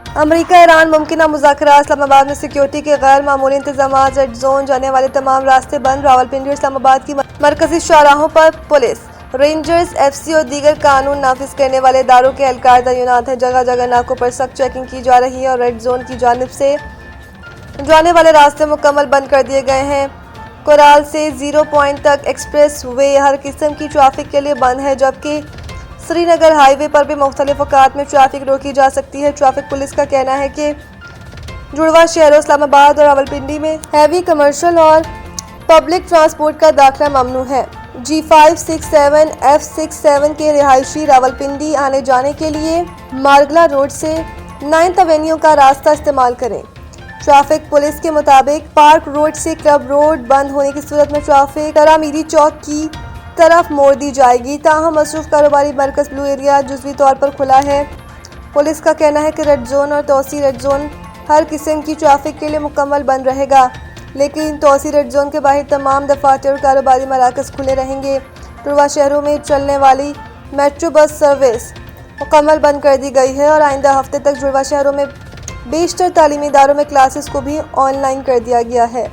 अमरीका Iran मुमकिन मुज़ाकरात। इस्लामाबाद में security के गैर मामूली इंतजाम। रेड जोन जाने वाले तमाम रास्ते बंद। रावलपिंडी और इस्लामाबाद की मरकजी शाहराहों पर पुलिस, रेंजर्स, एफसी और दीगर कानून नाफिज करने वाले इदारों के एहलकार तैनात हैं। जगह जगह नाकों पर सख्त चेकिंग की जा रही है और रेड जोन की जानिब से जाने वाले रास्ते मुकम्मल बंद कर दिए गए हैं। कोराल से 0 पॉइंट तक एक्सप्रेस वे हर किस्म की ट्रैफिक के लिए बंद है, जबकि श्रीनगर हाईवे पर भी मुख्तलिफ औकात में ट्रैफिक रोकी जा सकती है। ट्रैफिक पुलिस का कहना है कि जुड़वा शहरों इस्लामाबाद और रावलपिंडी में हैवी कमर्शियल और पब्लिक ट्रांसपोर्ट का दाखिला ममनू है। G567 F67 के रिहायशी रावलपिंडी आने जाने के लिए मार्गला रोड से 9th एवेन्यू का रास्ता इस्तेमाल करें। ट्रैफिक पुलिस के मुताबिक पार्क रोड से क्लब रोड बंद होने की सूरत में ट्रैफिक तरामीरी चौक की तरफ मोड़ दी जाएगी। ताहम मसरूफ कारोबारी मरकज ब्लू एरिया जुज़वी तौर पर खुला है। पुलिस का कहना है कि रेड जोन और तोसी रेड जोन हर किस्म की ट्रैफिक के लिए मुकम्मल बंद रहेगा, लेकिन तोसी रेड जोन के बाहर तमाम दफातर और कारोबारी मराकज़ खुले रहेंगे। जुड़वा शहरों में चलने वाली मेट्रो बस सर्विस मुकम्मल बंद कर दी गई है और आइंदा हफ्ते तक जुड़वा शहरों में बेशतर तालीमी इदारों में क्लासेस को भी ऑनलाइन कर दिया गया है।